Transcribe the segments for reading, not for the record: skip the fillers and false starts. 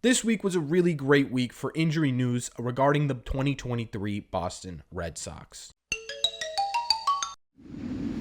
This week was a really great week for injury news regarding the 2023 Boston Red Sox.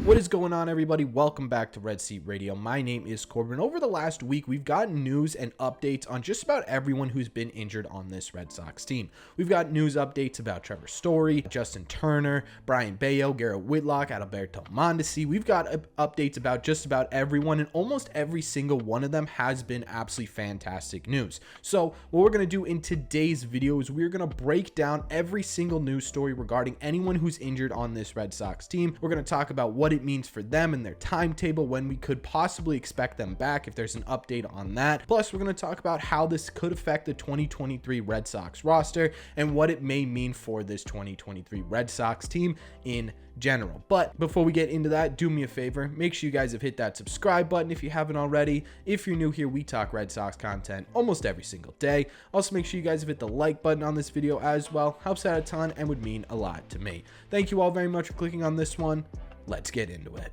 What is going on, everybody? Welcome back to Red Seat Radio. My name is Corbin. Over the last week, we've gotten news and updates on just about everyone who's been injured on this Red Sox team. We've got news updates about Trevor Story, Justin Turner, Brayan Bello, Garrett Whitlock, Alberto Mondesi. We've got updates about just about everyone, and almost every single one of them has been absolutely fantastic news. So what we're going to do in today's video is we're going to break down every single news story regarding anyone who's injured on this Red Sox team. We're going to talk about what it means for them and their timetable, when we could possibly expect them back if there's an update on that. Plus, we're going to talk about how this could affect the 2023 Red Sox roster and what it may mean for this 2023 Red Sox team in general. But before we get into that, do me a favor, make sure you guys have hit that subscribe button if you haven't already. If you're new here, we talk Red Sox content almost every single day. Also, make sure you guys have hit the like button on this video as well. Helps out a ton and would mean a lot to me. Thank you all very much for clicking on this one. Let's get into it.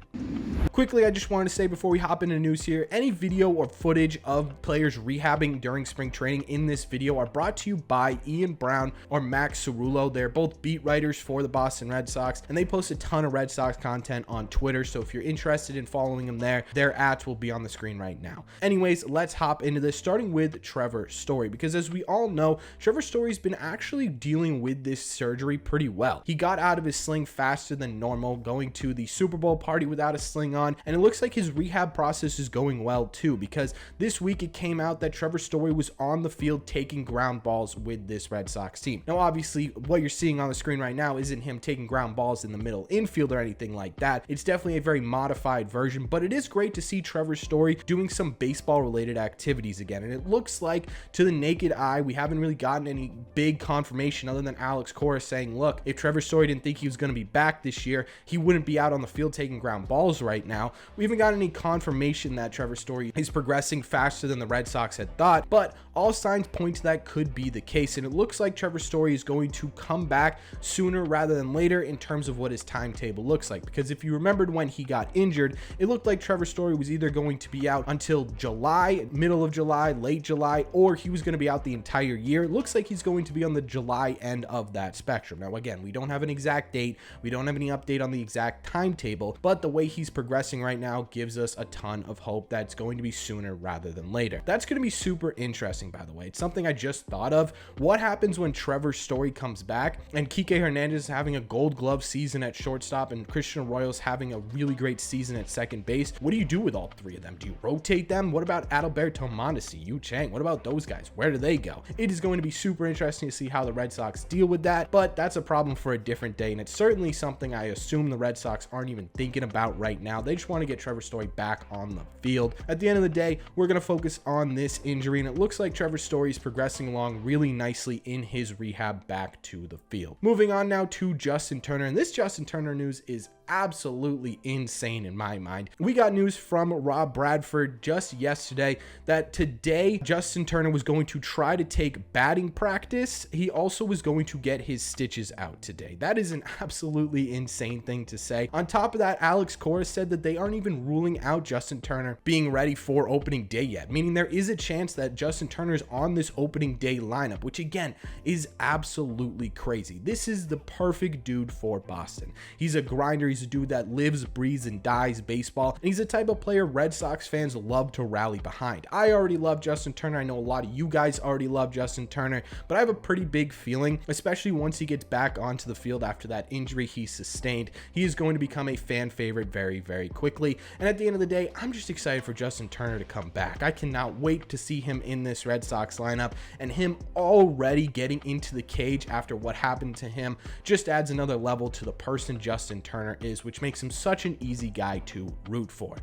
Quickly, I just wanted to say before we hop into news here, any video or footage of players rehabbing during spring training in this video are brought to you by Ian Brown or Max Cerullo. They're both beat writers for the Boston Red Sox, and they post a ton of Red Sox content on Twitter. So if you're interested in following them there, their ads will be on the screen right now. Anyways, let's hop into this, starting with Trevor Story, because as we all know, Trevor Story's been actually dealing with this surgery pretty well. He got out of his sling faster than normal, going to the Super Bowl party without a sling on, and it looks like his rehab process is going well too, because this week it came out that Trevor Story was on the field taking ground balls with this Red Sox team. Now obviously what you're seeing on the screen right now isn't him taking ground balls in the middle infield or anything like that. It's definitely a very modified version, but it is great to see Trevor Story doing some baseball related activities again. And it looks like, to the naked eye, we haven't really gotten any big confirmation other than Alex Cora saying, look, if Trevor Story didn't think he was going to be back this year, he wouldn't be out on the field taking ground balls right now. We haven't got any confirmation that Trevor Story is progressing faster than the Red Sox had thought, but all signs point to that could be the case. And it looks like Trevor Story is going to come back sooner rather than later in terms of what his timetable looks like. Because if you remembered when he got injured, it looked like Trevor Story was either going to be out until July, middle of July, late July, or he was going to be out the entire year. It looks like he's going to be on the July end of that spectrum. Now, again, we don't have an exact date. We don't have any update on the exact timetable, but the way he's progressing right now gives us a ton of hope that it's going to be sooner rather than later. That's going to be super interesting, by the way. It's something I just thought of. What happens when Trevor Story comes back and Kike Hernandez is having a Gold Glove season at shortstop and Christian Arroyo's having a really great season at second base? What do you do with all three of them? Do you rotate them? What about Alberto Mondesi, Yu Chang? What about those guys? Where do they go? It is going to be super interesting to see how the Red Sox deal with that, but that's a problem for a different day, and it's certainly something I assume the Red Sox aren't even thinking about right now. They just want to get Trevor Story back on the field. At the end of the day, we're going to focus on this injury, and it looks like Trevor Story is progressing along really nicely in his rehab back to the field. Moving on now to Justin Turner, and this Justin Turner news is absolutely insane in my mind. We got news from Rob Bradford just yesterday that today Justin Turner was going to try to take batting practice. He also was going to get his stitches out today. That is an absolutely insane thing to say. On top of that, Alex Cora said that they aren't even ruling out Justin Turner being ready for opening day yet, meaning there is a chance that Justin Turner is on this opening day lineup, which again is absolutely crazy. This is the perfect dude for Boston. He's a grinder. He's a dude that lives, breathes, and dies baseball, and he's the type of player Red Sox fans love to rally behind. I already love Justin Turner. I know a lot of you guys already love Justin Turner, but I have a pretty big feeling, especially once he gets back onto the field after that injury he sustained, he is going to become a fan favorite very, very quickly. And at the end of the day, I'm just excited for Justin Turner to come back. I cannot wait to see him in this Red Sox lineup, and him already getting into the cage after what happened to him just adds another level to the person Justin Turner is, which makes him such an easy guy to root for.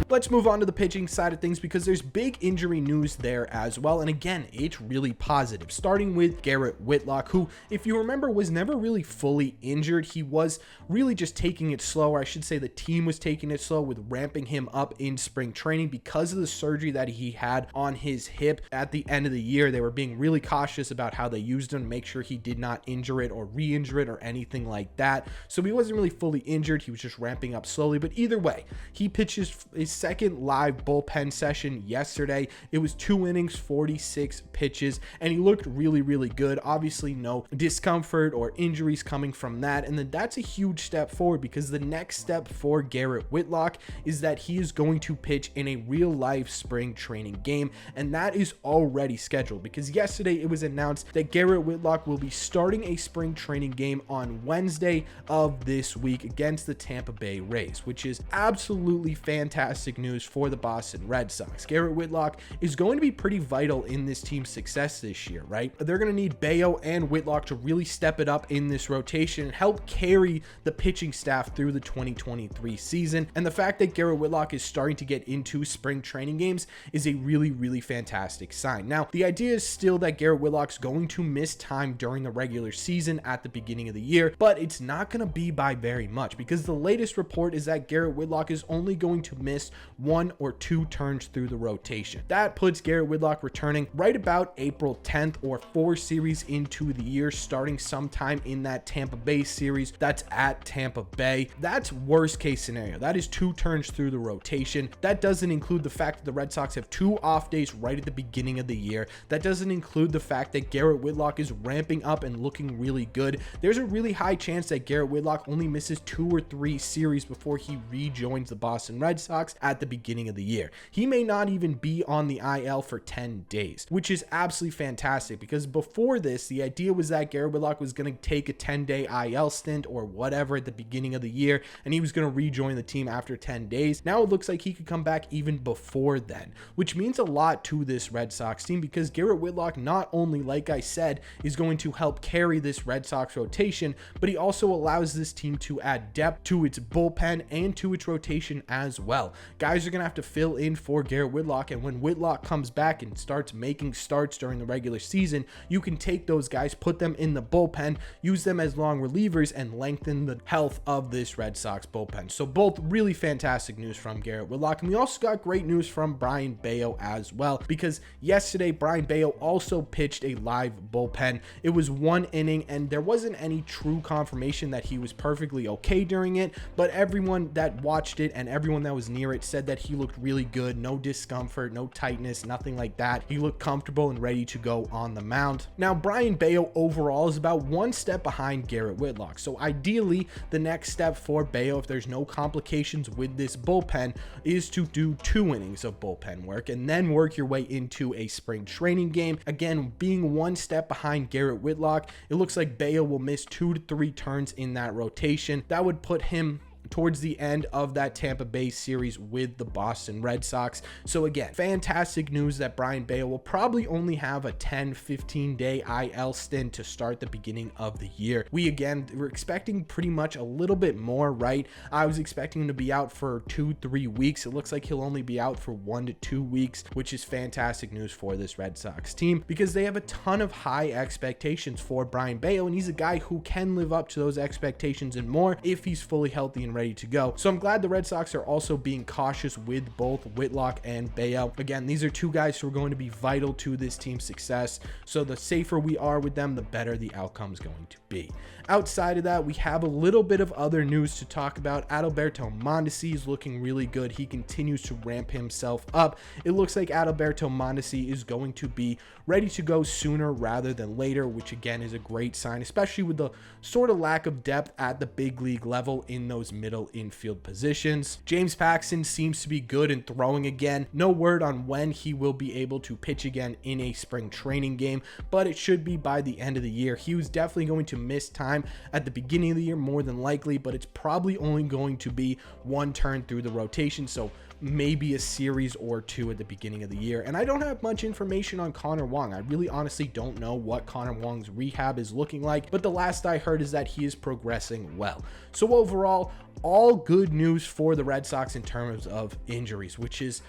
Let's move on to the pitching side of things, because there's big injury news there as well. And again, it's really positive, starting with Garrett Whitlock, who, if you remember, was never really fully injured. He was really just taking it slow, or I should say the team was taking it slow with ramping him up in spring training because of the surgery that he had on his hip at the end of the year. They were being really cautious about how they used him to make sure he did not injure it or re-injure it or anything like that. So he wasn't really fully injured. He was just ramping up slowly. But either way, he pitched pitched his second live bullpen session yesterday. It was 2 innings, 46 pitches, and he looked really, really good. Obviously, no discomfort or injuries coming from that, and then that's a huge step forward, because the next step for Garrett Whitlock is that he is going to pitch in a real life spring training game, and that is already scheduled, because yesterday it was announced that Garrett Whitlock will be starting a spring training game on Wednesday of this week against the Tampa Bay Rays, which is absolutely fantastic news for the Boston Red Sox. Garrett Whitlock is going to be pretty vital in this team's success this year, right? They're going to need Bello and Whitlock to really step it up in this rotation and help carry the pitching staff through the 2023 season. And the fact that Garrett Whitlock is starting to get into spring training games is a really, really fantastic sign. Now, the idea is still that Garrett Whitlock's going to miss time during the regular season at the beginning of the year, but it's not going to be by very much, because the latest report is that Garrett Whitlock is only going to miss 1 or 2 turns through the rotation. That puts Garrett Whitlock returning right about April 10th, or 4 series into the year, starting sometime in that Tampa Bay series that's at Tampa Bay. That's worst case scenario. That is 2 turns through the rotation. That doesn't include the fact that the Red Sox have 2 off days right at the beginning of the year. That doesn't include the fact that Garrett Whitlock is ramping up and looking really good. There's a really high chance that Garrett Whitlock only misses 2 or 3 series before he rejoins the Boston Red Sox at the beginning of the year. He may not even be on the IL for 10 days, which is absolutely fantastic, because before this, the idea was that Garrett Whitlock was going to take a 10-day IL stint or whatever at the beginning of the year, and he was going to rejoin the team after 10 days. Now it looks like he could come back even before then, which means a lot to this Red Sox team, because Garrett Whitlock not only, like I said, is going to help carry this Red Sox rotation, but he also allows this team to add depth to its bullpen and to its rotation as well. Guys are going to have to fill in for Garrett Whitlock, and when Whitlock comes back and starts making starts during the regular season, you can take those guys, put them in the bullpen, use them as long relievers, and lengthen the health of this Red Sox bullpen. So both really fantastic news from Garrett Whitlock, and we also got great news from Brayan Bello as well, because yesterday Brayan Bello also pitched a live bullpen. It was 1 inning, and there wasn't any true confirmation that he was perfectly okay during it, but everyone that watched it and everyone that was near it said that he looked really good. No discomfort, no tightness, nothing like that. He looked comfortable and ready to go on the mound. Now, Brayan Bello overall is about 1 step behind Garrett Whitlock, so ideally the next step for Bello, if there's no complications with this bullpen, is to do 2 innings of bullpen work and then work your way into a spring training game. Again, being 1 step behind Garrett Whitlock, it looks like Bello will miss 2 to 3 turns in that rotation. That would put him towards the end of that Tampa Bay series with the Boston Red Sox. So again, fantastic news that Brayan Bello will probably only have a 10-15 day IL stint to start the beginning of the year. We're expecting pretty much a little bit more, right? I was expecting him to be out for 2-3 weeks. It looks like he'll only be out for 1 to 2 weeks, which is fantastic news for this Red Sox team, because they have a ton of high expectations for Brayan Bello, and he's a guy who can live up to those expectations and more if he's fully healthy and ready to go. So I'm glad the Red Sox are also being cautious with both Whitlock and Bello. Again, these are 2 guys who are going to be vital to this team's success. So the safer we are with them, the better the outcome's going to be. Outside of that, we have a little bit of other news to talk about. Adalberto Mondesi is looking really good. He continues to ramp himself up. It looks like Adalberto Mondesi is going to be ready to go sooner rather than later, which again is a great sign, especially with the sort of lack of depth at the big league level in those middle infield positions. James Paxton seems to be good in throwing again. No word on when he will be able to pitch again in a spring training game, but it should be by the end of the year. He was definitely going to miss time at the beginning of the year, more than likely, but it's probably only going to be 1 turn through the rotation, so maybe a series or 2 at the beginning of the year. And I don't have much information on Connor Wong. I really honestly don't know what Connor Wong's rehab is looking like, but the last I heard is that he is progressing well. So overall, all good news for the Red Sox in terms of injuries, which is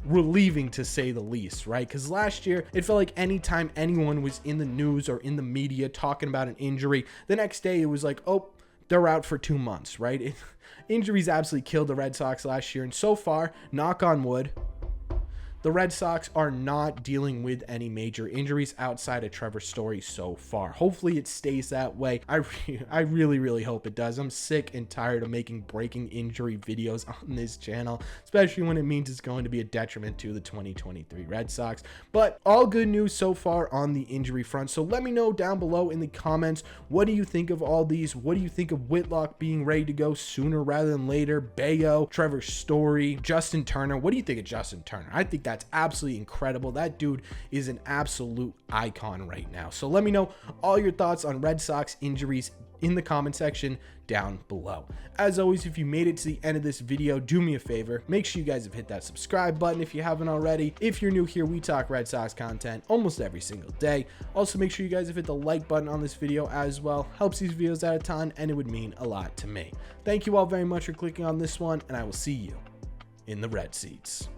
relieving to say the least, right? Because last year it felt like anytime anyone was in the news or in the media talking about an injury, the next day it was like, oh, they're out for 2 months, right? Injuries absolutely killed the Red Sox last year, and so far, knock on wood, the Red Sox are not dealing with any major injuries outside of Trevor Story so far. Hopefully it stays that way. I really hope it does. I'm sick and tired of making breaking injury videos on this channel, especially when it means it's going to be a detriment to the 2023 Red Sox. But all good news so far on the injury front. So let me know down below in the comments, what do you think of all these? What do you think of Whitlock being ready to go sooner rather than later? Bello, Trevor Story, Justin Turner. What do you think of Justin Turner? I think that's absolutely incredible. That dude is an absolute icon right now. So let me know all your thoughts on Red Sox injuries in the comment section down below. As always, if you made it to the end of this video, do me a favor, make sure you guys have hit that subscribe button if you haven't already. If you're new here, we talk Red Sox content almost every single day. Also, make sure you guys have hit the like button on this video as well. Helps these videos out a ton, and it would mean a lot to me. Thank you all very much for clicking on this one, and I will see you in the red seats.